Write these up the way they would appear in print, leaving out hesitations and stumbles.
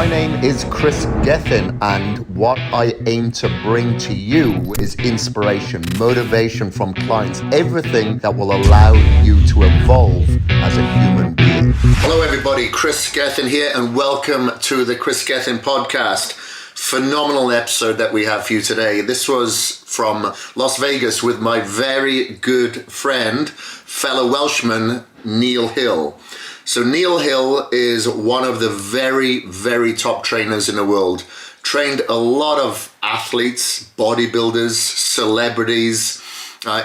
My name is Kris Gethin, and what I aim to bring to you is inspiration, motivation from clients, everything that will allow you to evolve as a human being. Hello everybody, Kris Gethin here, and welcome to the Kris Gethin podcast. Phenomenal episode that we have for you today. This was from Las Vegas with my very good friend, fellow Welshman, Neil Hill. So Neil Hill is one of the very, very top trainers in the world. Trained a lot of athletes, bodybuilders, celebrities,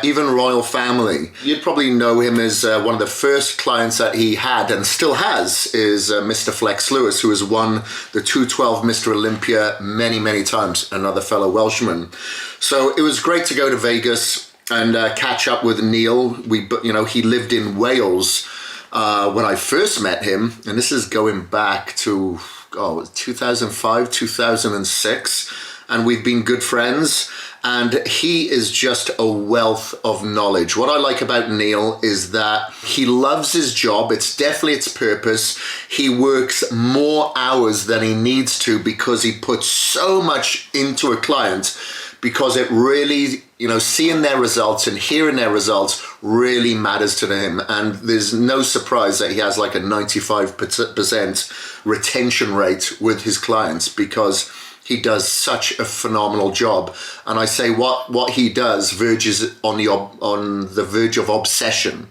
even royal family. You'd probably know him as one of the first clients that he had and still has is Mr. Flex Lewis, who has won the 212 Mr. Olympia many, many times, another fellow Welshman. So it was great to go to Vegas and catch up with Neil. He lived in Wales when I first met him, and this is going back to 2005, 2006, and we've been good friends. And he is just a wealth of knowledge. What I like about Neil is that he loves his job. It's definitely its purpose. He works more hours than he needs to because he puts so much into a client, because it really, seeing their results and hearing their results really matters to him. And there's no surprise that he has like a 95% retention rate with his clients, because he does such a phenomenal job. And I say what he does verges on the verge of obsession,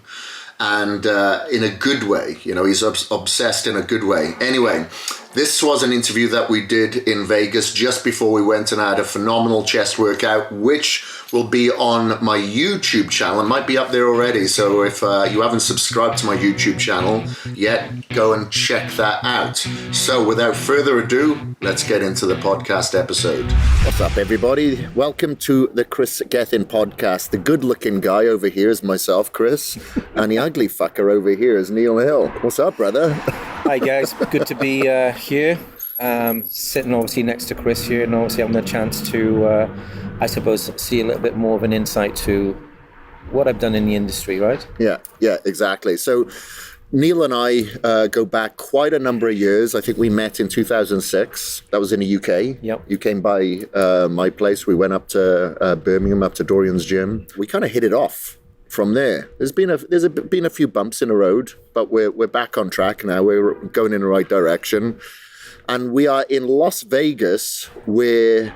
and in a good way. He's obsessed in a good way. Anyway, this was an interview that we did in Vegas just before we went and had a phenomenal chest workout, which will be on my YouTube channel. It might be up there already. So if you haven't subscribed to my YouTube channel yet, go and check that out. So without further ado, let's get into the podcast episode. What's up, everybody? Welcome to the Kris Gethin podcast. The good-looking guy over here is myself, Kris, and the ugly fucker over here is Neil Hill. What's up, brother? Hi, guys. Good to be here. Sitting obviously next to Kris here, and obviously having a chance to, I suppose, see a little bit more of an insight to what I've done in the industry, right? Yeah, exactly. So Neil and I go back quite a number of years. I think we met in 2006. That was in the UK. Yep. You came by my place. We went up to Birmingham, up to Dorian's gym. We kind of hit it off from there. There's been a few bumps in the road, but we're back on track now. We're going in the right direction. And we are in Las Vegas, where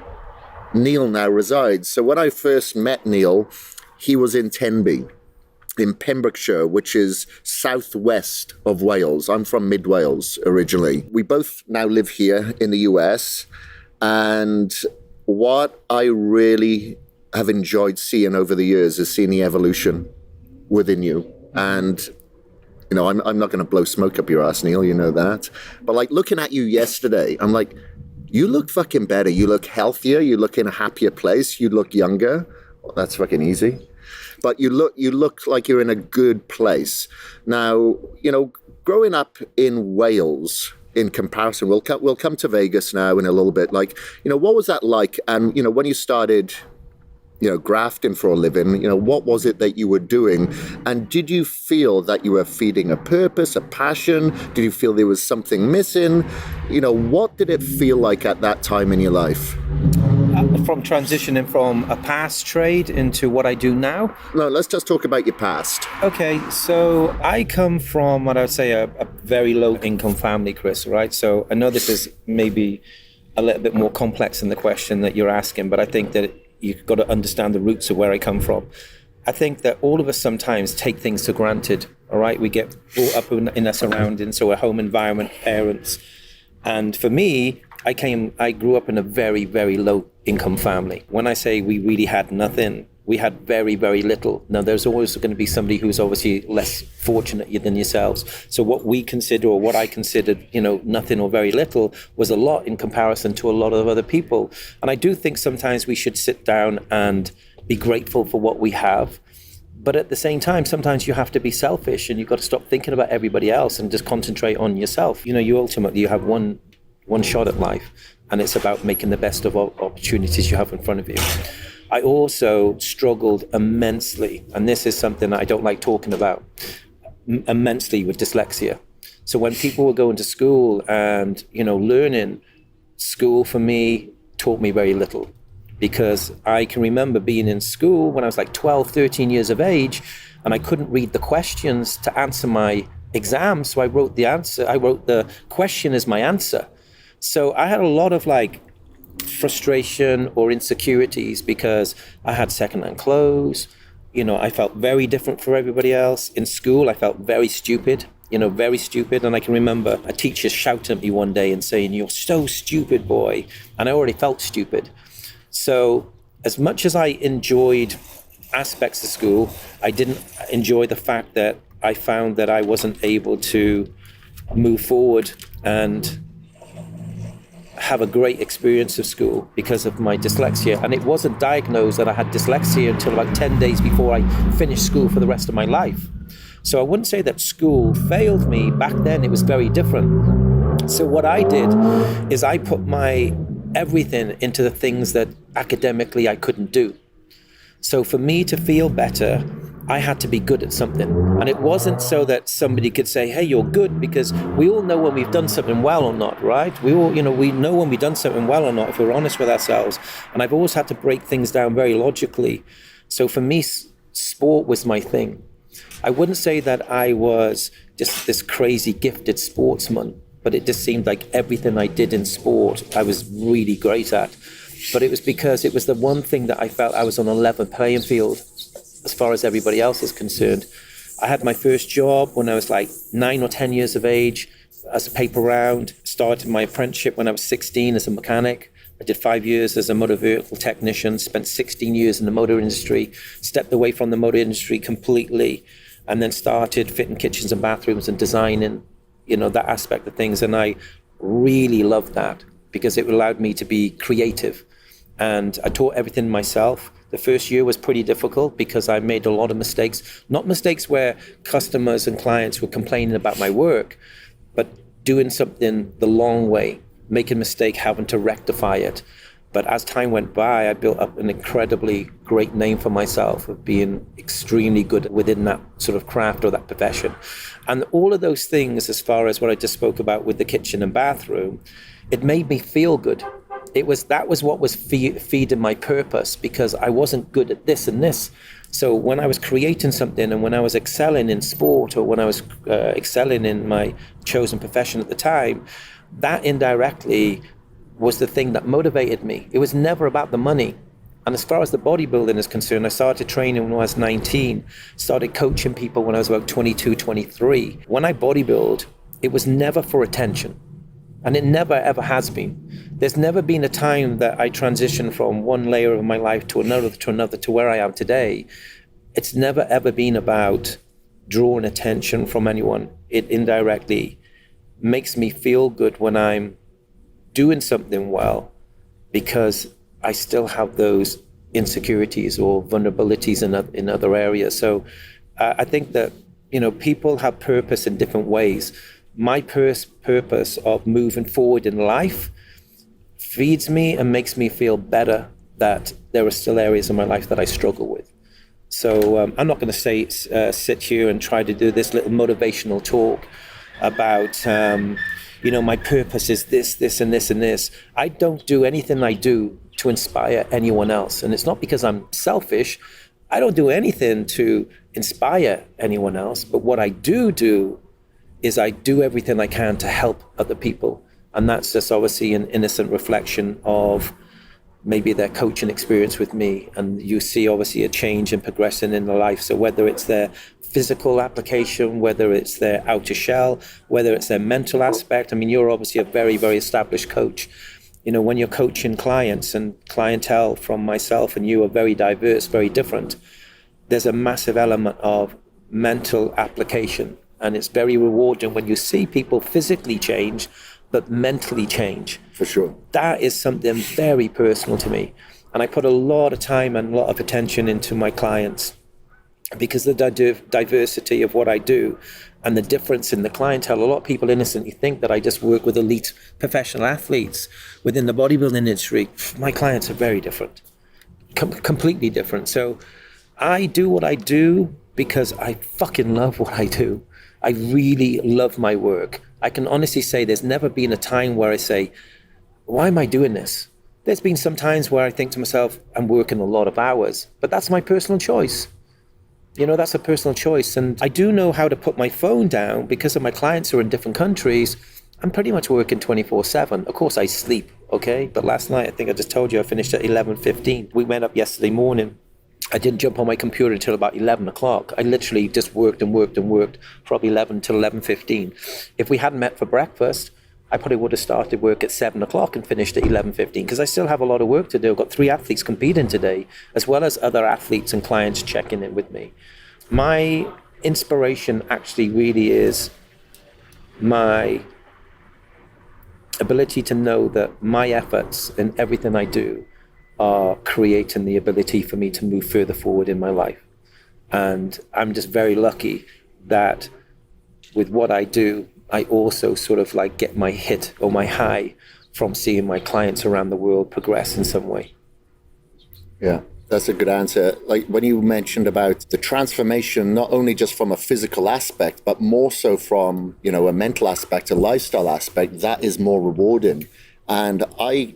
Neil now resides. So when I first met Neil, he was in Tenby, in Pembrokeshire, which is southwest of Wales. I'm from mid Wales originally. We both now live here in the US. And what I really have enjoyed seeing over the years is seeing the evolution within you. And I'm not going to blow smoke up your ass, Neil, you know that. But like looking at you yesterday, I'm like, you look fucking better. You look healthier. You look in a happier place. You look younger. Well, that's fucking easy. But you look like you're in a good place. Now, growing up in Wales, in comparison, we'll come to Vegas now in a little bit. Like, what was that like? And, when you started grafting for a living, what was it that you were doing? And did you feel that you were feeding a purpose, a passion? Did you feel there was something missing? What did it feel like at that time in your life? From transitioning from a past trade into what I do now? No, let's just talk about your past. Okay, so I come from what I would say a very low income family, Kris, right? So I know this is maybe a little bit more complex than the question that you're asking, but I think that you've got to understand the roots of where I come from. I think that all of us sometimes take things for granted, all right? We get brought up in our surroundings, so a home environment, parents. And for me, I grew up in a very, very low income family. When I say we really had nothing, we had very, very little. Now, there's always going to be somebody who's obviously less fortunate than yourselves. So what we consider, or what I considered, nothing or very little, was a lot in comparison to a lot of other people. And I do think sometimes we should sit down and be grateful for what we have. But at the same time, sometimes you have to be selfish, and you've got to stop thinking about everybody else and just concentrate on yourself. You have one shot at life, and it's about making the best of opportunities you have in front of you. I also struggled immensely, and this is something that I don't like talking about, immensely with dyslexia. So when people were going to school and, learning, school for me taught me very little, because I can remember being in school when I was like 12, 13 years of age, and I couldn't read the questions to answer my exam. So I wrote the answer. I wrote the question as my answer. So I had a lot of like frustration or insecurities because I had secondhand clothes. I felt very different from everybody else. In school, I felt very stupid, very stupid. And I can remember a teacher shouting at me one day and saying, "You're so stupid, boy." And I already felt stupid. So as much as I enjoyed aspects of school, I didn't enjoy the fact that I found that I wasn't able to move forward and have a great experience of school because of my dyslexia. And it wasn't diagnosed that I had dyslexia until about 10 days before I finished school for the rest of my life. So I wouldn't say that school failed me. Back then, it was very different. So what I did is I put my everything into the things that academically I couldn't do. So for me to feel better, I had to be good at something. And it wasn't so that somebody could say, "Hey, you're good," because we all know when we've done something well or not, right? We all, we know when we've done something well or not, if we're honest with ourselves. And I've always had to break things down very logically. So for me, sport was my thing. I wouldn't say that I was just this crazy gifted sportsman, but it just seemed like everything I did in sport, I was really great at. But it was because it was the one thing that I felt I was on a level playing field as far as everybody else is concerned. I had my first job when I was like 9 or 10 years of age as a paper round. Started my apprenticeship when I was 16 as a mechanic. I did 5 years as a motor vehicle technician, spent 16 years in the motor industry, stepped away from the motor industry completely, and then started fitting kitchens and bathrooms and designing, that aspect of things. And I really loved that because it allowed me to be creative. And I taught everything myself. The first year was pretty difficult because I made a lot of mistakes, not mistakes where customers and clients were complaining about my work, but doing something the long way, making a mistake, having to rectify it. But as time went by, I built up an incredibly great name for myself of being extremely good within that sort of craft or that profession. And all of those things, as far as what I just spoke about with the kitchen and bathroom, it made me feel good. That was what was feeding my purpose, because I wasn't good at this and this. So when I was creating something and when I was excelling in sport or when I was excelling in my chosen profession at the time, that indirectly was the thing that motivated me. It was never about the money. And as far as the bodybuilding is concerned, I started training when I was 19, started coaching people when I was about 22, 23. When I bodybuild, it was never for attention. And it never, ever has been. There's never been a time that I transitioned from one layer of my life to another, to where I am today. It's never, ever been about drawing attention from anyone. It indirectly makes me feel good when I'm doing something well, because I still have those insecurities or vulnerabilities in other areas. So I think that, people have purpose in different ways. My purpose of moving forward in life feeds me and makes me feel better that there are still areas in my life that I struggle with. So I'm not going to sit here and try to do this little motivational talk about, my purpose is this, and this, and this. I don't do anything I do to inspire anyone else. And it's not because I'm selfish. I don't do anything to inspire anyone else. But what I do is I do everything I can to help other people. And that's just obviously an innocent reflection of maybe their coaching experience with me. And you see obviously a change and progression in their life. So whether it's their physical application, whether it's their outer shell, whether it's their mental aspect. I mean, you're obviously a very, very established coach. When you're coaching clients and clientele from myself and you are very diverse, very different, there's a massive element of mental application. And it's very rewarding when you see people physically change, but mentally change. For sure. That is something very personal to me. And I put a lot of time and a lot of attention into my clients because of the diversity of what I do and the difference in the clientele. A lot of people innocently think that I just work with elite professional athletes within the bodybuilding industry. My clients are very different, completely different. So I do what I do because I fucking love what I do. I really love my work. I can honestly say there's never been a time where I say, why am I doing this? There's been some times where I think to myself, I'm working a lot of hours, but that's my personal choice. That's a personal choice. And I do know how to put my phone down because of my clients who are in different countries. I'm pretty much working 24/7. Of course, I sleep, okay? But last night, I think I just told you, I finished at 11:15. We went up yesterday morning. I didn't jump on my computer until about 11 o'clock. I literally just worked and worked and worked from 11 till 11:15. If we hadn't met for breakfast, I probably would have started work at 7 o'clock and finished at 11:15 because I still have a lot of work to do. I've got 3 athletes competing today, as well as other athletes and clients checking in with me. My inspiration actually really is my ability to know that my efforts and everything I do are creating the ability for me to move further forward in my life. And I'm just very lucky that with what I do, I also sort of like get my hit or my high from seeing my clients around the world progress in some way. Yeah, that's a good answer. Like when you mentioned about the transformation, not only just from a physical aspect, but more so from, a mental aspect, a lifestyle aspect, that is more rewarding. And I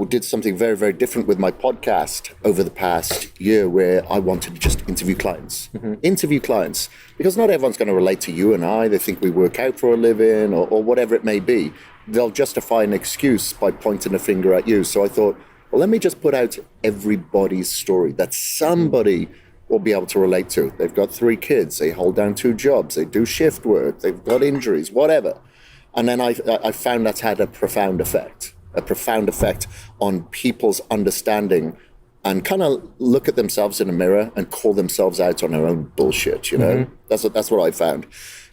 did something very, very different with my podcast over the past year where I wanted to just interview clients. Interview clients. Because not everyone's going to relate to you and I. They think we work out for a living or whatever it may be. They'll justify an excuse by pointing a finger at you. So I thought, well, let me just put out everybody's story that somebody will be able to relate to. They've got 3 kids. They hold down 2 jobs. They do shift work. They've got injuries, whatever. And then I found that's had a profound effect on people's understanding and kind of look at themselves in a mirror and call themselves out on their own bullshit, That's what I found.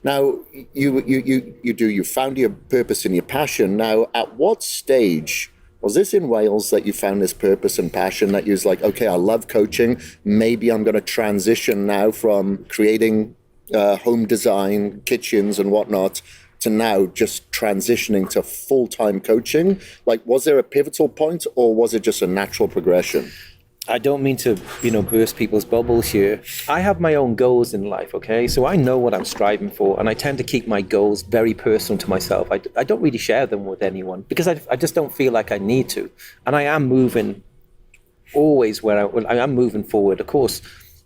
Now, you found your purpose and your passion. Now, at what stage was this in Wales that you found this purpose and passion that you was like, okay, I love coaching. Maybe I'm going to transition now from creating home design, kitchens and whatnot, to now just transitioning to full-time coaching? Like, was there a pivotal point or was it just a natural progression? I don't mean to, burst people's bubbles here. I have my own goals in life, okay? So I know what I'm striving for, and I tend to keep my goals very personal to myself. I don't really share them with anyone because I just don't feel like I need to. And I am moving always I am moving forward. Of course,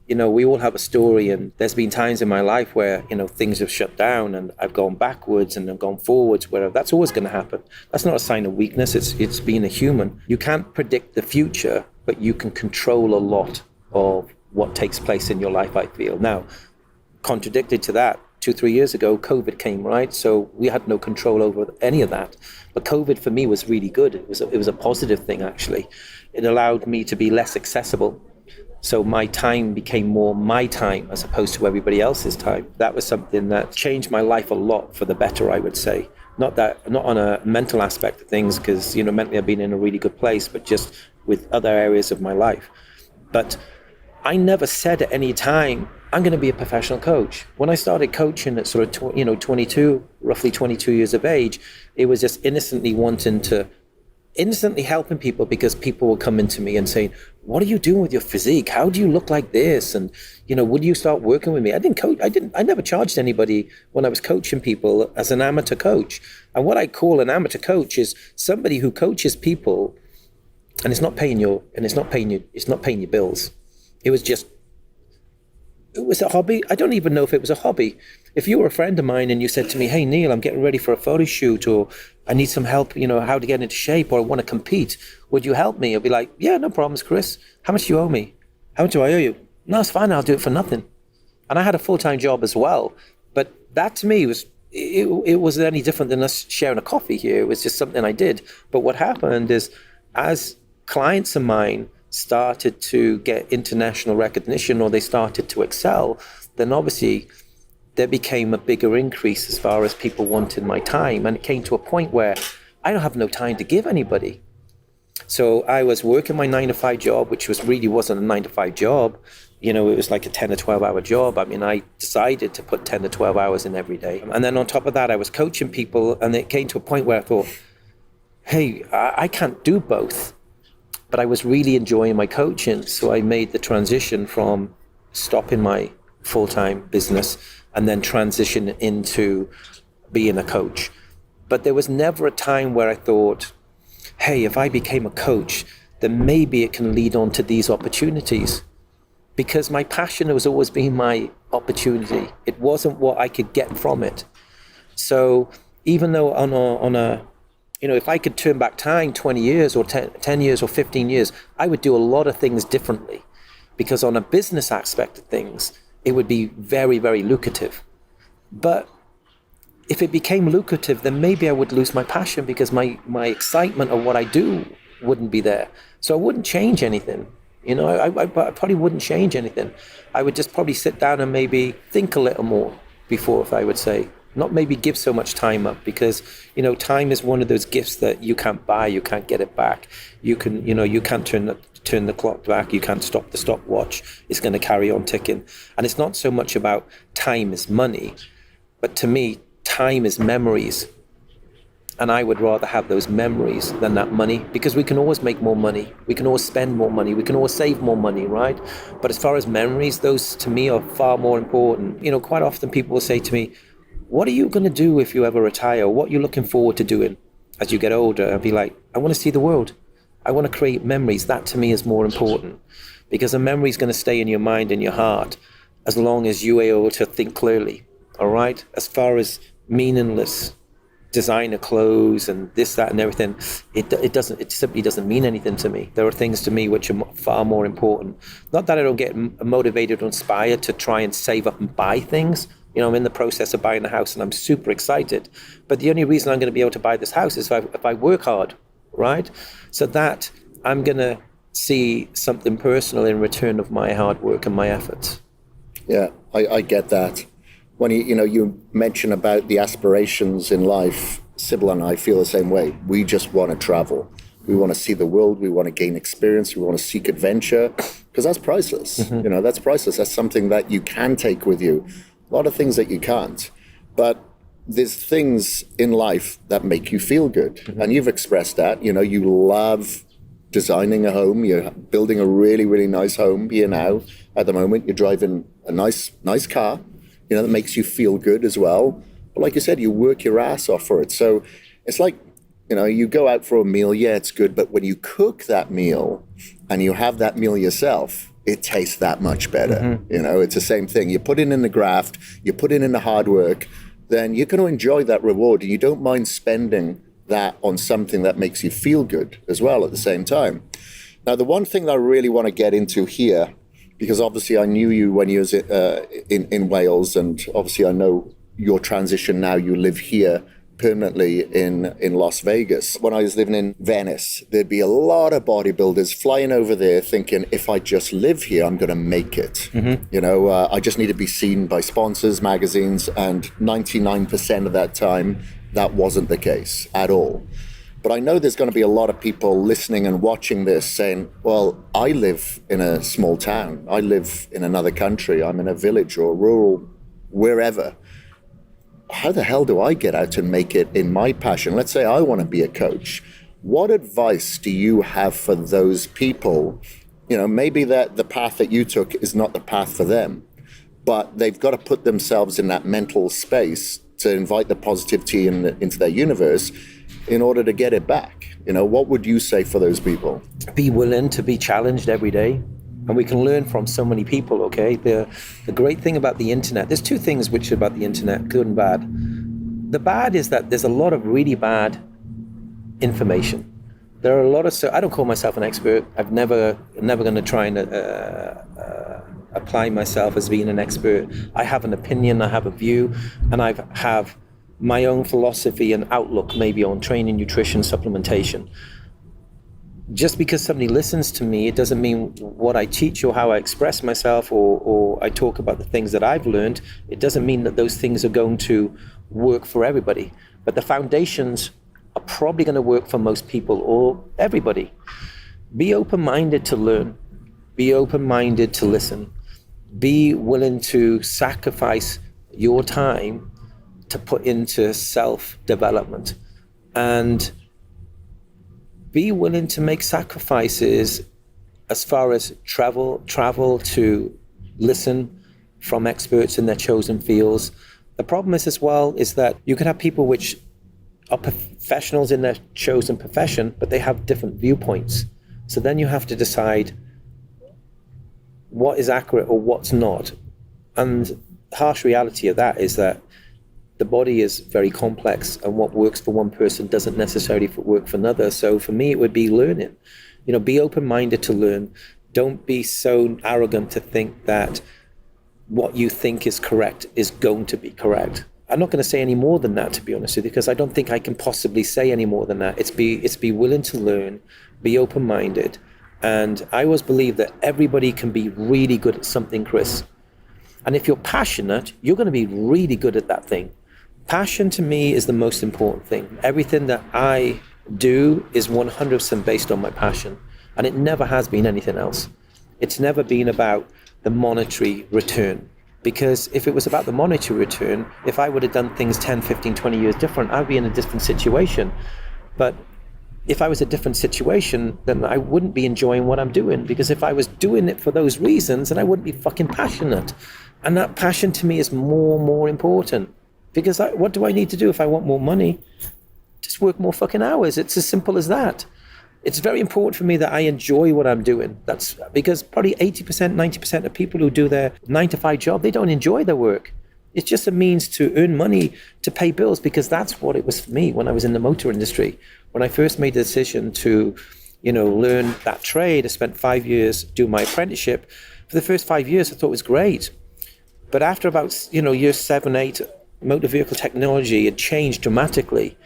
we all have a story, and there's been times in my life where, things have shut down and I've gone backwards and I've gone forwards, where that's always going to happen. That's not a sign of weakness. It's being a human. You can't predict the future, but you can control a lot of what takes place in your life, I feel. Now, contradicted to that, 2-3 years ago, COVID came, right? So we had no control over any of that. But COVID for me was really good. It was a positive thing, actually. It allowed me to be less accessible. So my time became more my time as opposed to everybody else's time. That was something that changed my life a lot for the better, I would say. Not on a mental aspect of things, because, mentally I've been in a really good place, but just with other areas of my life. But I never said at any time, I'm going to be a professional coach. When I started coaching at sort of, roughly 22 years of age, it was just innocently helping people because people were coming to me and saying, what are you doing with your physique? How do you look like this? And, would you start working with me? I never charged anybody when I was coaching people as an amateur coach. And what I call an amateur coach is somebody who coaches people and it's not paying your bills. It was a hobby. I don't even know if it was a hobby. If you were a friend of mine and you said to me, hey, Neil, I'm getting ready for a photo shoot, or I need some help, how to get into shape, or I want to compete, would you help me? I'd be like, yeah, no problems, Kris. How much do you owe me? How much do I owe you? No, it's fine. I'll do it for nothing. And I had a full-time job as well. But that to me it wasn't any different than us sharing a coffee here. It was just something I did. But what happened is, as clients of mine started to get international recognition or they started to excel, then obviously there became a bigger increase as far as people wanted my time. And it came to a point where I don't have no time to give anybody. So I was working my 9-to-5 job, which really wasn't a 9-to-5 job. It was like a 10 or 12 hour job. I mean, I decided to put 10 to 12 hours in every day. And then on top of that, I was coaching people, and it came to a point where I thought, hey, I can't do both. But I was really enjoying my coaching. So I made the transition from stopping my full-time business and then transition into being a coach. But there was never a time where I thought, hey, if I became a coach, then maybe it can lead on to these opportunities. Because my passion has always been my opportunity. It wasn't what I could get from it. So even though on a if I could turn back time 20 years or 10 years or 15 years, I would do a lot of things differently. Because on a business aspect of things, it would be very, very lucrative. But if it became lucrative, then maybe I would lose my passion because my excitement of what I do wouldn't be there. So I wouldn't change anything. I probably wouldn't change anything. I would just probably sit down and maybe think a little more before, if I would say, not maybe give so much time up, because, time is one of those gifts that you can't buy, you can't get it back. You can't turn the clock back, you can't stop the stopwatch. It's going to carry on ticking. And it's not so much about time is money, but to me, time is memories. And I would rather have those memories than that money, because we can always make more money. We can always spend more money. We can always save more money, right? But as far as memories, those to me are far more important. Quite often people will say to me, what are you going to do if you ever retire? What are you looking forward to doing as you get older? I'll be like, I want to see the world. I want to create memories. That to me is more important, because a memory is going to stay in your mind and your heart as long as you are able to think clearly, all right? As far as meaningless designer clothes and this, that, and everything, it simply doesn't mean anything to me. There are things to me which are far more important. Not that I don't get motivated or inspired to try and save up and buy things. I'm in the process of buying a house and I'm super excited. But the only reason I'm going to be able to buy this house is if I work hard, right? So that I'm going to see something personal in return of my hard work and my efforts. Yeah, I get that. When you mention about the aspirations in life, Sybil and I feel the same way. We just want to travel. We want to see the world. We want to gain experience. We want to seek adventure, because that's priceless. Mm-hmm. That's priceless. That's something that you can take with you. A lot of things that you can't. But there's things in life that make you feel good. Mm-hmm. And you've expressed that. You love designing a home. You're building a really, really nice home here now. At the moment, you're driving a nice car. That makes you feel good as well. But like you said, you work your ass off for it. So it's like, you go out for a meal, yeah, it's good. But when you cook that meal and you have that meal yourself, it tastes that much better. Mm-hmm. It's the same thing. You put in the graft, you put in the hard work, then you're going to enjoy that reward. And you don't mind spending that on something that makes you feel good as well at the same time. Now, the one thing that I really want to get into here, because obviously I knew you when you was in Wales, and obviously I know your transition now. You live here permanently in Las Vegas. When I was living in Venice, there'd be a lot of bodybuilders flying over there thinking, if I just live here, I'm going to make it. Mm-hmm. I just need to be seen by sponsors, magazines, and 99% of that time, that wasn't the case at all. But I know there's going to be a lot of people listening and watching this saying, well, I live in a small town. I live in another country. I'm in a village or rural, wherever. How the hell do I get out and make it in my passion? Let's say I want to be a coach. What advice do you have for those people? Maybe that the path that you took is not the path for them, but they've got to put themselves in that mental space to invite the positivity into their universe in order to get it back. What would you say for those people? Be willing to be challenged every day. And we can learn from so many people, okay? The great thing about the internet, there's two things which are about the internet, good and bad. The bad is that there's a lot of really bad information. There are a lot of, so I don't call myself an expert. I'm never going to try and apply myself as being an expert. I have an opinion, I have a view, and I have my own philosophy and outlook maybe on training, nutrition, supplementation. Just because somebody listens to me, it doesn't mean what I teach or how I express myself or I talk about the things that I've learned. It doesn't mean that those things are going to work for everybody. But the foundations are probably going to work for most people or everybody. Be open-minded to learn. Be open-minded to listen. Be willing to sacrifice your time to put into self-development. And be willing to make sacrifices as far as travel to listen from experts in their chosen fields. The problem is as well is that you could have people which are professionals in their chosen profession, but they have different viewpoints. So then you have to decide what is accurate or what's not. And the harsh reality of that is that the body is very complex, and what works for one person doesn't necessarily work for another. So for me, it would be learning. Be open-minded to learn. Don't be so arrogant to think that what you think is correct is going to be correct. I'm not going to say any more than that, to be honest with you, because I don't think I can possibly say any more than that. It's be willing to learn, be open-minded. And I always believe that everybody can be really good at something, Kris. And if you're passionate, you're going to be really good at that thing. Passion to me is the most important thing. Everything that I do is 100% based on my passion. And it never has been anything else. It's never been about the monetary return. Because if it was about the monetary return, if I would have done things 10, 15, 20 years different, I'd be in a different situation. But if I was a different situation, then I wouldn't be enjoying what I'm doing. Because if I was doing it for those reasons, then I wouldn't be fucking passionate. And that passion to me is more important. Because what do I need to do if I want more money? Just work more fucking hours. It's as simple as that. It's very important for me that I enjoy what I'm doing. That's because probably 80%, 90% of people who do their 9-to-5 job, they don't enjoy their work. It's just a means to earn money to pay bills, because that's what it was for me when I was in the motor industry. When I first made the decision to, learn that trade, I spent 5 years doing my apprenticeship. For the first 5 years, I thought it was great. But after about, year 7, 8, motor vehicle technology had changed dramatically.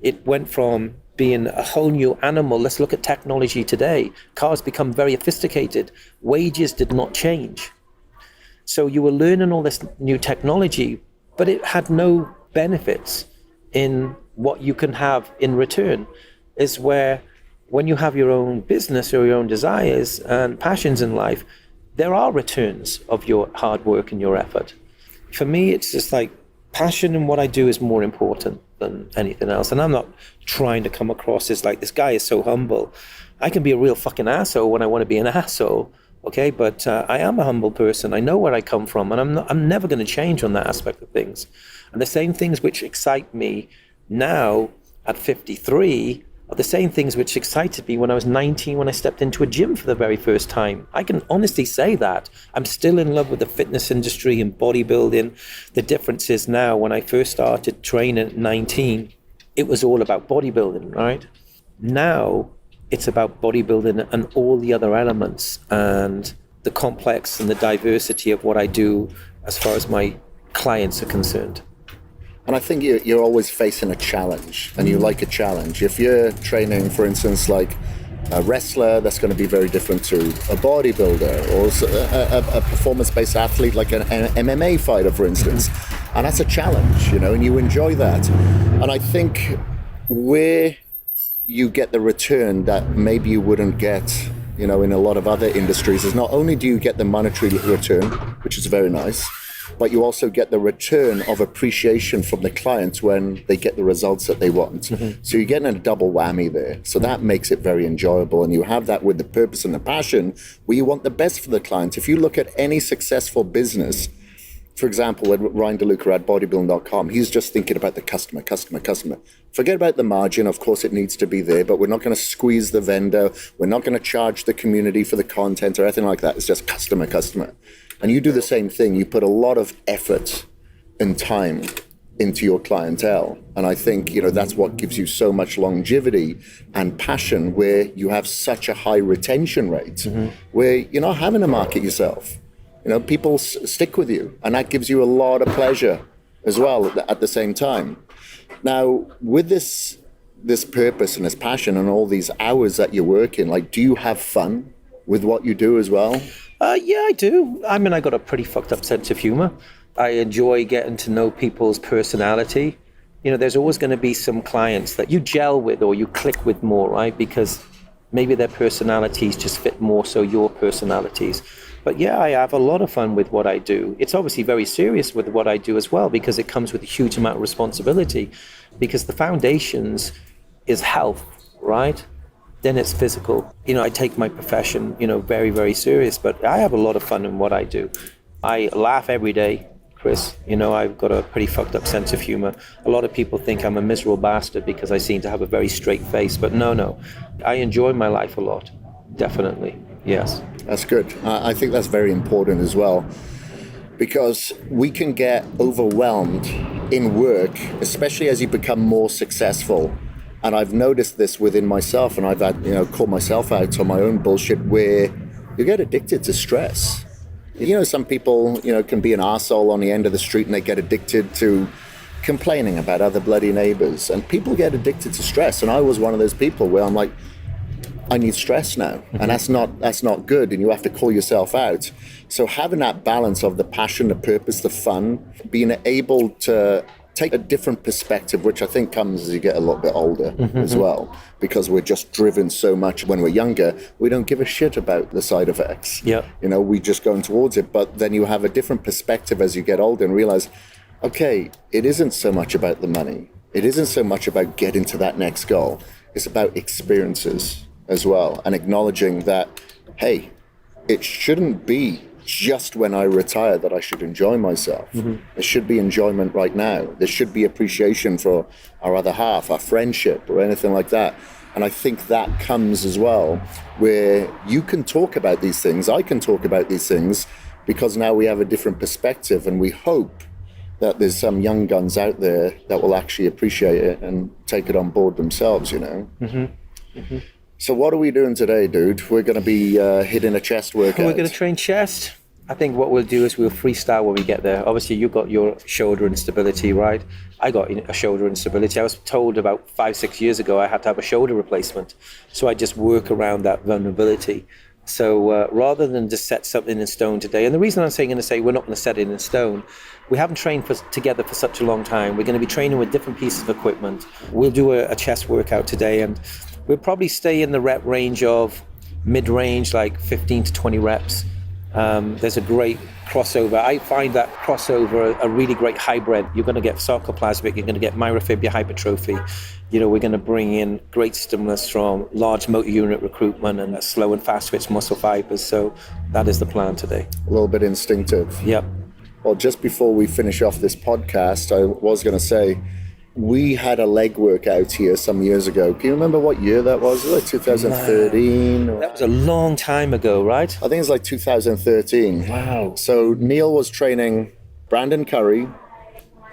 It went from being a whole new animal. Let's look at technology today. Cars become very sophisticated. Wages did not change. So you were learning all this new technology, but it had no benefits in what you can have in return. Is where when you have your own business or your own desires and passions in life, there are returns of your hard work and your effort. For me, it's just like passion in what I do is more important than anything else. And I'm not trying to come across as like, this guy is so humble. I can be a real fucking asshole when I want to be an asshole, okay? But I am a humble person. I know where I come from, and I'm never going to change on that aspect of things. And the same things which excite me now at 53 are the same things which excited me when I was 19, when I stepped into a gym for the very first time. I can honestly say that. I'm still in love with the fitness industry and bodybuilding. The difference is now, when I first started training at 19, it was all about bodybuilding, right? Now, it's about bodybuilding and all the other elements and the complex and the diversity of what I do as far as my clients are concerned. And I think you're always facing a challenge, and you like a challenge. If you're training, for instance, like a wrestler, that's going to be very different to a bodybuilder, or a performance-based athlete like an MMA fighter, for instance. And that's a challenge, and you enjoy that. And I think where you get the return that maybe you wouldn't get, in a lot of other industries, is not only do you get the monetary return, which is very nice, but you also get the return of appreciation from the clients when they get the results that they want. So you're getting a double whammy there. So that makes it very enjoyable. And you have that with the purpose and the passion where you want the best for the client. If you look at any successful business, for example, when Ryan DeLuca at bodybuilding.com, he's just thinking about the customer. Forget about the margin. Of course, it needs to be there, but we're not going to squeeze the vendor. We're not going to charge the community for the content or anything like that. It's just customer. And you do the same thing. You put a lot of effort and time into your clientele. And I think, that's what gives you so much longevity and passion, where you have such a high retention rate, where you're not having to market yourself. People stick with you, and that gives you a lot of pleasure as well at the same time. Now, with this purpose and this passion and all these hours that you're working, like, do you have fun with what you do as well? Yeah, I do. I mean, I got a pretty fucked up sense of humor. I enjoy getting to know people's personality. There's always going to be some clients that you gel with or you click with more, right? Because maybe their personalities just fit more so your personalities. But yeah, I have a lot of fun with what I do. It's obviously very serious with what I do as well, because it comes with a huge amount of responsibility, because the foundations is health, right? Then it's physical. I take my profession, very, very serious, but I have a lot of fun in what I do. I laugh every day, Kris. You know, I've got a pretty fucked up sense of humor. A lot of people think I'm a miserable bastard because I seem to have a very straight face, but no. I enjoy my life a lot. Definitely, yes. That's good. I think that's very important as well, because we can get overwhelmed in work, especially as you become more successful. And I've noticed this within myself, and I've had, called myself out on my own bullshit, where you get addicted to stress. Some people, can be an arsehole on the end of the street and they get addicted to complaining about other bloody neighbors. And people get addicted to stress. And I was one of those people where I'm like, I need stress now. And that's not good. And you have to call yourself out. So having that balance of the passion, the purpose, the fun, being able to take a different perspective, which I think comes as you get a little bit older as well, because we're just driven so much. When we're younger, we don't give a shit about the side effects. Yeah. We just go towards it. But then you have a different perspective as you get older and realize, okay, it isn't so much about the money. It isn't so much about getting to that next goal. It's about experiences as well, and acknowledging that, hey, it shouldn't be just when I retire that I should enjoy myself. There should be enjoyment right now. There should be appreciation for our other half, our friendship, or anything like that. And I think that comes as well, where you can talk about these things, I can talk about these things, because now we have a different perspective, and we hope that there's some young guns out there that will actually appreciate it and take it on board themselves, So what are we doing today, dude? We're going to be hitting a chest workout. We're going to train chest. I think what we'll do is we'll freestyle when we get there. Obviously, you got your shoulder instability, right? I got a shoulder instability. I was told about 5-6 years ago I had to have a shoulder replacement. So I just work around that vulnerability. So rather than just set something in stone today, and the reason I'm going to say we're not going to set it in stone, we haven't trained together for such a long time. We're going to be training with different pieces of equipment. We'll do a chest workout today, and we'll probably stay in the rep range of mid-range, like 15 to 20 reps. There's a great crossover. I find that crossover a really great hybrid. You're going to get sarcoplasmic, you're going to get myofibria hypertrophy. We're going to bring in great stimulus from large motor unit recruitment and slow and fast twitch muscle fibers. So that is the plan today. A little bit instinctive. Yep. Well, just before we finish off this podcast, I was going to say, we had a leg workout here some years ago. Can you remember what year that was? It was like 2013? That was a long time ago, right? I think it was like 2013. Wow. So Neil was training Brandon Curry,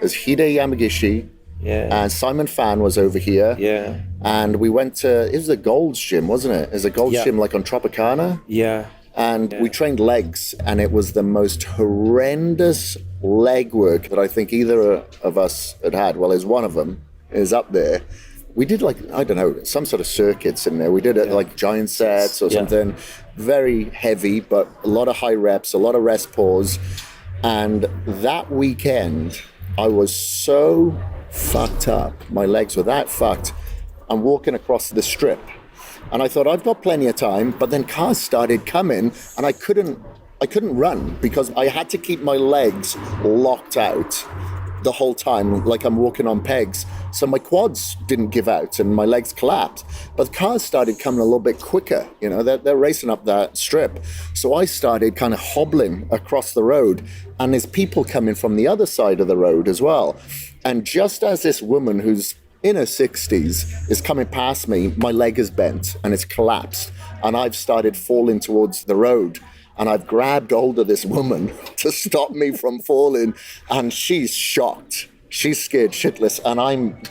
as Hide Yamagishi, and Simon Fan was over here. Yeah. And we went to, it was a Gold's Gym, wasn't it? It was a Gold's Gym like on Tropicana. Yeah. And we trained legs, and it was the most horrendous leg work that I think either of us had. Well, there's one of them is up there. We did some sort of circuits in there. We did it like giant sets or something, very heavy, but a lot of high reps, a lot of rest pause. And that weekend, I was so fucked up. My legs were that fucked. I'm walking across the strip. And I thought, I've got plenty of time, but then cars started coming, and I couldn't run because I had to keep my legs locked out the whole time, like I'm walking on pegs. So my quads didn't give out and my legs collapsed. But the cars started coming a little bit quicker. They're racing up that strip. So I started kind of hobbling across the road, and there's people coming from the other side of the road as well. And just as this woman who's in her 60s is coming past me, my leg is bent and it's collapsed, and I've started falling towards the road, and I've grabbed hold of this woman to stop me from falling, and she's shocked, she's scared shitless, and I'm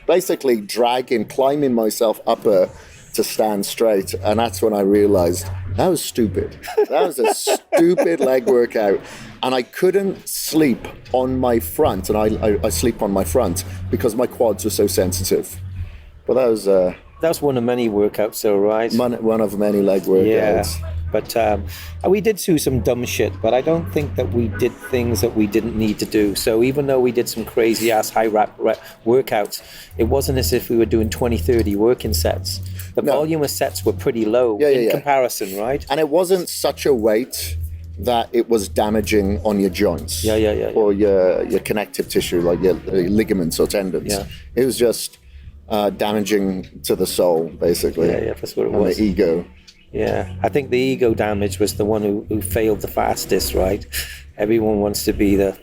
basically climbing myself up her to stand straight. And that's when I realized that was stupid. That was a stupid leg workout. And I couldn't sleep on my front, and I sleep on my front because my quads were so sensitive. But that was one of many workouts, though, right? One of many leg workouts. Yeah, but we did do some dumb shit, but I don't think that we did things that we didn't need to do. So even though we did some crazy-ass high-rep workouts, it wasn't as if we were doing 20, 30 working sets. The volume of sets were pretty low in comparison, right? And it wasn't such a weight that it was damaging on your joints or your connective tissue, like your ligaments or tendons. It was just damaging to the soul, basically. That's what it was. And the ego. Yeah, I think the ego damage was the one who failed the fastest, right? Everyone wants to be the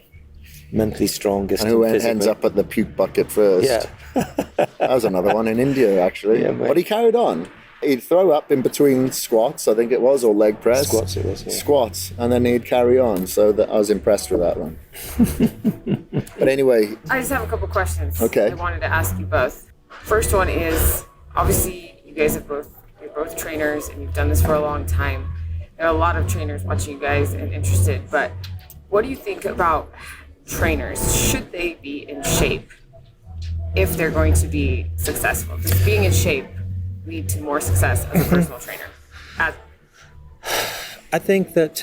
mentally strongest. And who and ends up at the puke bucket first. Yeah. That was another one in India, actually. Yeah, mate. But he carried on. He'd throw up in between squats, I think it was, or leg press. Squats it was, yeah. Squats, and then he'd carry on. So that I was impressed with that one. But anyway. I just have a couple questions. Okay. I wanted to ask you both. First one is, obviously, you guys you're both trainers, and you've done this for a long time. There are a lot of trainers watching you guys and interested, but what do you think about trainers? Should they be in shape if they're going to be successful? Does being in shape lead to more success as a personal trainer? I think that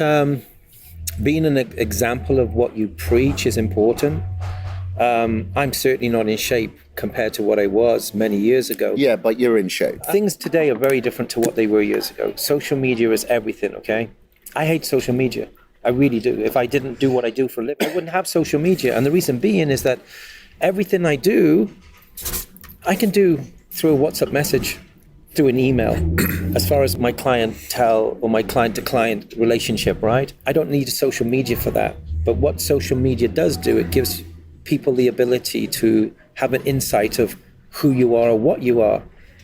being an example of what you preach is important. I'm certainly not in shape compared to what I was many years ago. Yeah, but you're in shape. Things today are very different to what they were years ago. Social media is everything, okay? I hate social media. I really do. If I didn't do what I do for a living, I wouldn't have social media. And the reason being is that everything I do, I can do through a WhatsApp message, through an email. As far as my clientele or my client-to-client relationship, right? I don't need social media for that. But what social media does do, it gives people the ability to have an insight of who you are or what you are.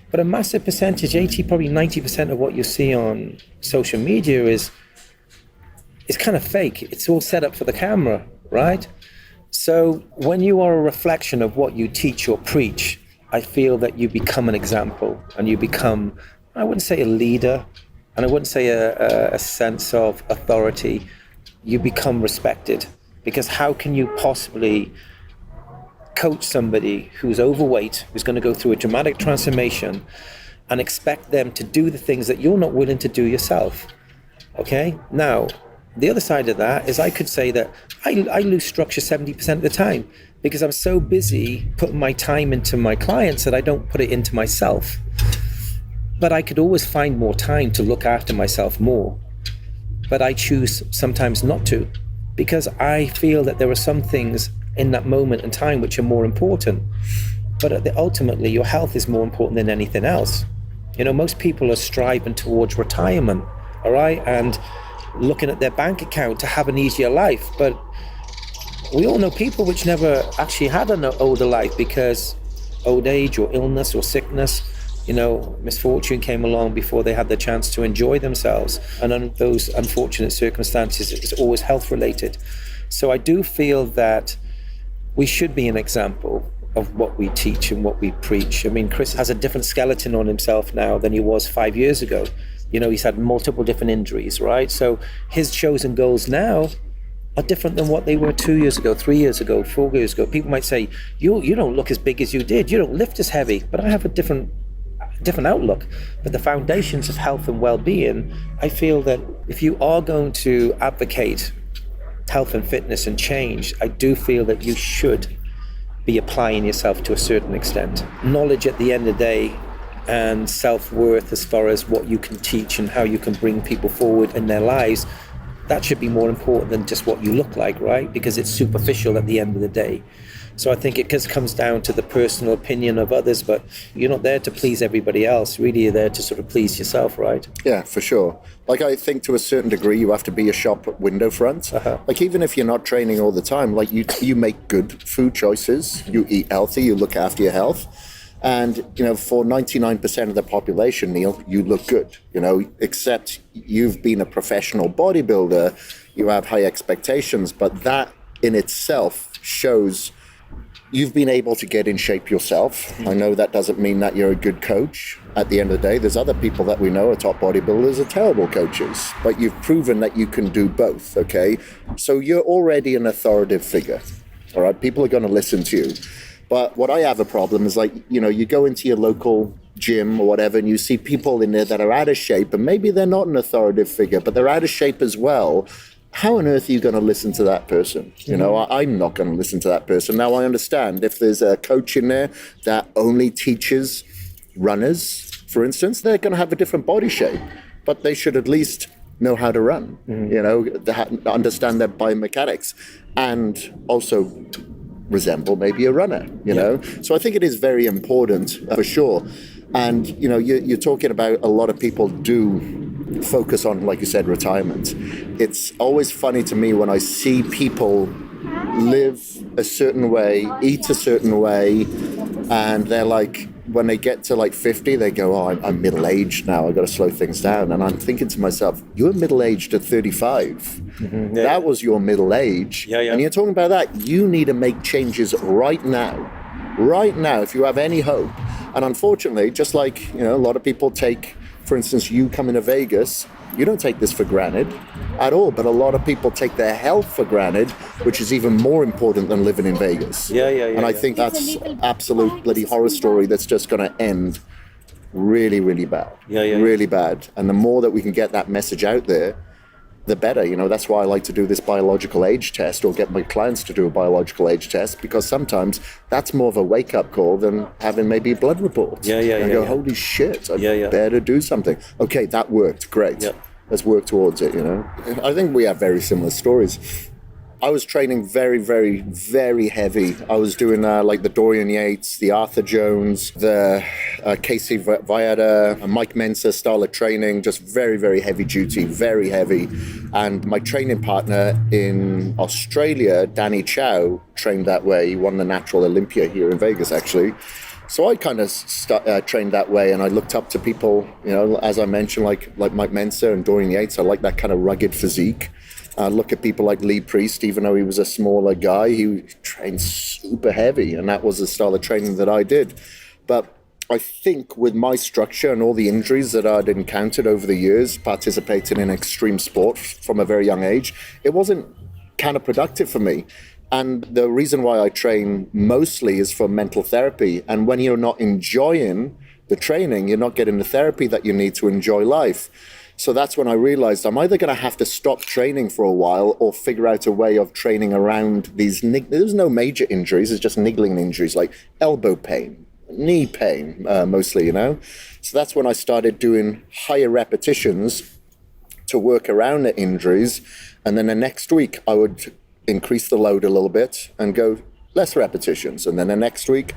But a massive percentage, 80, probably 90% of what you see on social media is kind of fake. It's all set up for the camera, right? So when you are a reflection of what you teach or preach, I feel that you become an example, and you become, I wouldn't say a leader, and I wouldn't say a sense of authority. You become respected, because how can you possibly coach somebody who's overweight, who's going to go through a dramatic transformation, and expect them to do the things that you're not willing to do yourself? Okay? Now, the other side of that is I could say that I lose structure 70% of the time because I'm so busy putting my time into my clients that I don't put it into myself. But I could always find more time to look after myself more. But I choose sometimes not to, because I feel that there are some things in that moment in time which are more important. But ultimately, your health is more important than anything else. You know, most people are striving towards retirement, all right? And looking at their bank account to have an easier life. But we all know people which never actually had an older life because old age or illness or sickness, you know, misfortune came along before they had the chance to enjoy themselves. And under those unfortunate circumstances, it's always health related. So I do feel that we should be an example of what we teach and what we preach. I mean, Kris has a different skeleton on himself now than he was 5 years ago. You know, he's had multiple different injuries, right? So his chosen goals now are different than what they were 2 years ago, 3 years ago, 4 years ago. People might say, you don't look as big as you did. You don't lift as heavy. But I have a different outlook. But the foundations of health and well-being, I feel that if you are going to advocate health and fitness and change, I do feel that you should be applying yourself to a certain extent. Knowledge at the end of the day and self-worth as far as what you can teach and how you can bring people forward in their lives, that should be more important than just what you look like, right? Because it's superficial at the end of the day. So I think it just comes down to the personal opinion of others, but you're not there to please everybody else. Really, you're there to sort of please yourself, right? Yeah, for sure. Like, I think to a certain degree, you have to be a shop window front. Like, even if you're not training all the time, like you make good food choices, you eat healthy, you look after your health. And, you know, for 99% of the population, Neil, you look good, you know, except you've been a professional bodybuilder, you have high expectations, but that in itself shows you've been able to get in shape yourself. I know that doesn't mean that you're a good coach. At the end of the day, there's other people that we know are top bodybuilders are terrible coaches, but you've proven that you can do both, okay? So you're already an authoritative figure, all right? People are going to listen to you. But what I have a problem is, like, you know, you go into your local gym or whatever and you see people in there that are out of shape, and maybe they're not an authoritative figure, but they're out of shape as well. How on earth are you going to listen to that person? You know, I'm not going to listen to that person. Now, I understand if there's a coach in there that only teaches runners, for instance, they're going to have a different body shape, but they should at least know how to run, you know, understand their biomechanics, and also resemble maybe a runner, you know? So I think it is very important for sure. And, you know, you're talking about a lot of people do focus on, like you said, retirement. It's always funny to me when I see people live a certain way, eat a certain way, and they're like, when they get to like 50, they go, oh, I'm middle-aged now, I've got to slow things down. And I'm thinking to myself, you were middle-aged at 35. Mm-hmm. Yeah. That was your middle age. Yeah. And you're talking about that. You need to make changes right now. Right now, if you have any hope. And unfortunately, just like, a lot of people take, for instance, you coming to Vegas, you don't take this for granted at all, but a lot of people take their health for granted, which is even more important than living in Vegas. Yeah. And I think that's absolute bloody horror story that's just going to end really, really bad. Really bad. And the more that we can get that message out there, the better. That's why I like to do this biological age test, or get my clients to do a biological age test, because sometimes that's more of a wake-up call than having maybe a blood report. And go, holy shit, I better do something. Okay, that worked, great. Let's work towards it, I think we have very similar stories. I was training very, very, very heavy. I was doing like the Dorian Yates, the Arthur Jones, the Casey Viada, Mike Mensa style of training, just very, very heavy duty, very heavy. And my training partner in Australia, Danny Chow, trained that way. He won the Natural Olympia here in Vegas, actually. So I kind of trained that way, and I looked up to people, as I mentioned, like Mike Mensa and Dorian Yates. I like that kind of rugged physique. Look at people like Lee Priest, even though he was a smaller guy, he trained super heavy, and that was the style of training that I did. But I think with my structure and all the injuries that I'd encountered over the years, participating in extreme sport from a very young age, it wasn't counterproductive for me. And the reason why I train mostly is for mental therapy. And when you're not enjoying the training, you're not getting the therapy that you need to enjoy life. So that's when I realized I'm either going to have to stop training for a while or figure out a way of training around these. There's no major injuries, it's just niggling injuries like elbow pain, knee pain, mostly, So that's when I started doing higher repetitions to work around the injuries. And then the next week I would increase the load a little bit and go less repetitions. And then the next week,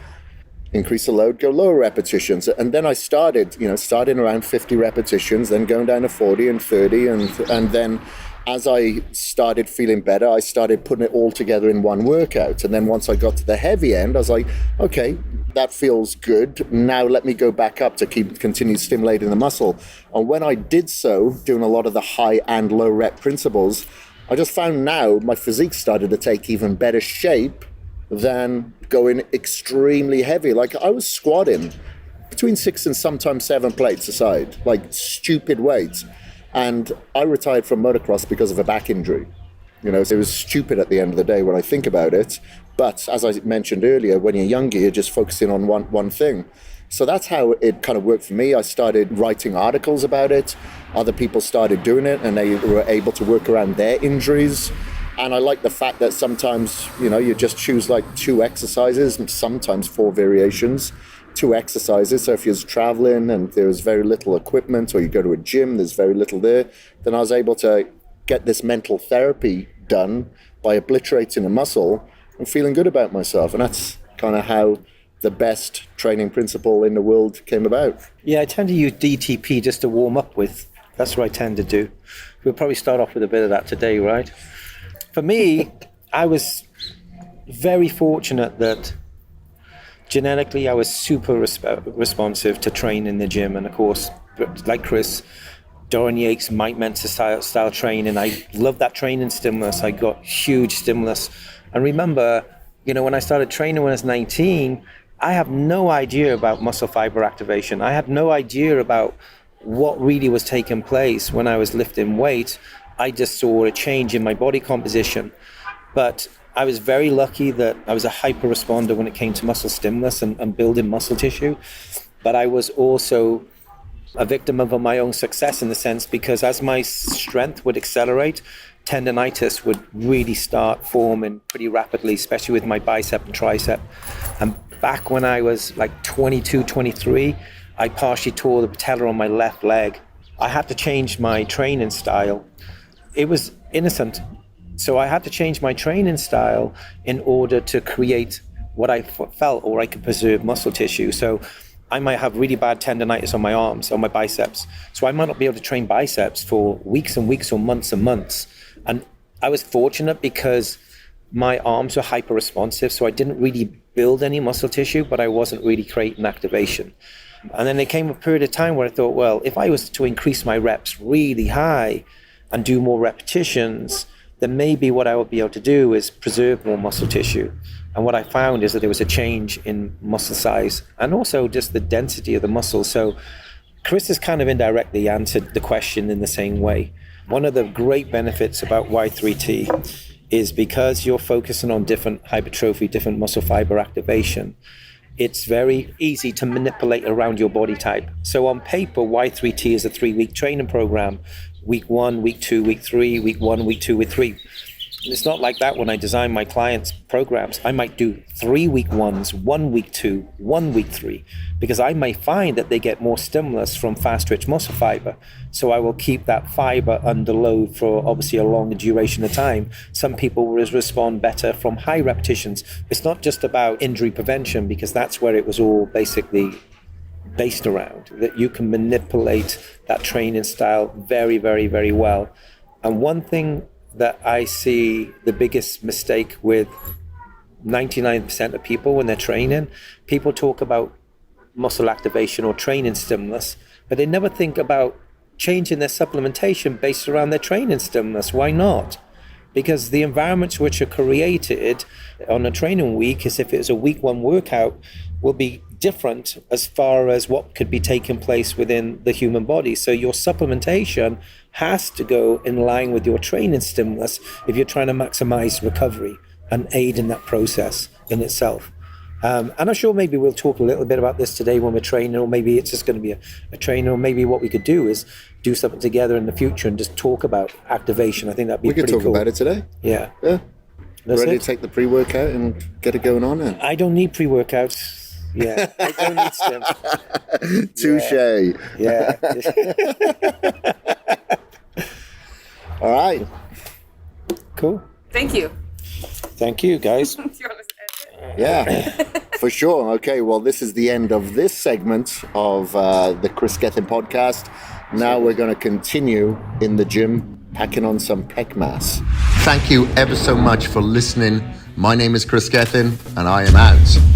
increase the load, go lower repetitions. And then I started, starting around 50 repetitions, then going down to 40 and 30. And then as I started feeling better, I started putting it all together in one workout. And then once I got to the heavy end, I was like, okay, that feels good. Now let me go back up to continue stimulating the muscle. And when I did so, doing a lot of the high and low rep principles, I just found now my physique started to take even better shape than going extremely heavy. Like I was squatting between 6 and sometimes 7 plates aside, like stupid weights. And I retired from motocross because of a back injury. So it was stupid at the end of the day when I think about it. But as I mentioned earlier, when you're younger, you're just focusing on one thing. So that's how it kind of worked for me. I started writing articles about it. Other people started doing it, and they were able to work around their injuries. And I like the fact that sometimes, you just choose like 2 exercises and sometimes 4 variations, 2 exercises. So if you're traveling and there's very little equipment, or you go to a gym, there's very little there, then I was able to get this mental therapy done by obliterating a muscle and feeling good about myself. And that's kind of how the best training principle in the world came about. Yeah, I tend to use DTP just to warm up with. That's what I tend to do. We'll probably start off with a bit of that today, right? For me, I was very fortunate that genetically I was super responsive to train in the gym. And of course, like Kris, Dorian Yates, Mike Mensa style training. I love that training stimulus. I got huge stimulus. And remember, when I started training when I was 19, I have no idea about muscle fiber activation. I had no idea about what really was taking place when I was lifting weight. I just saw a change in my body composition. But I was very lucky that I was a hyper responder when it came to muscle stimulus and building muscle tissue. But I was also a victim of my own success in the sense, because as my strength would accelerate, tendonitis would really start forming pretty rapidly, especially with my bicep and tricep. And back when I was like 22, 23, I partially tore the patella on my left leg. I had to change my training style. It was innocent. So I had to change my training style in order to create what I felt, or I could preserve muscle tissue. So I might have really bad tendonitis on my arms, on my biceps. So I might not be able to train biceps for weeks and weeks or months and months. And I was fortunate because my arms were hyper responsive. So I didn't really build any muscle tissue, but I wasn't really creating activation. And then there came a period of time where I thought, well, if I was to increase my reps really high and do more repetitions, then maybe what I would be able to do is preserve more muscle tissue. And what I found is that there was a change in muscle size and also just the density of the muscle. So Kris has kind of indirectly answered the question in the same way. One of the great benefits about Y3T is because you're focusing on different hypertrophy, different muscle fiber activation, it's very easy to manipulate around your body type. So on paper, Y3T is a 3-week training program. Week 1, week 2, week 3, week 1, week 2, week 3. It's not like that when I design my clients' programs. I might do 3 week 1s, 1 week 2, 1 week 3, because I may find that they get more stimulus from fast twitch muscle fiber. So I will keep that fiber under load for obviously a longer duration of time. Some people will respond better from high repetitions. It's not just about injury prevention, because that's where it was all basically based around, that you can manipulate that training style very, very, very well. And one thing that I see the biggest mistake with 99% of people when they're training, people talk about muscle activation or training stimulus, but they never think about changing their supplementation based around their training stimulus. Why not? Because the environments which are created on a training week, as if it's a week 1 workout, will be different as far as what could be taking place within the human body. So your supplementation has to go in line with your training stimulus if you're trying to maximize recovery and aid in that process in itself. And I'm sure maybe we'll talk a little bit about this today when we're training, or maybe it's just going to be a trainer, or maybe what we could do is do something together in the future and just talk about activation. I think that'd be pretty cool. We could talk about it today. Yeah. That's ready to take the pre-workout and get it going on then? I don't need pre-workouts. Yeah, I don't need stim. Touche. Yeah. All right. Cool. Thank you. Thank you, guys. Do you want to end it? Yeah, for sure. Okay, well, this is the end of this segment of the Kris Gethin podcast. Now we're going to continue in the gym, packing on some pec mass. Thank you ever so much for listening. My name is Kris Gethin, and I am out.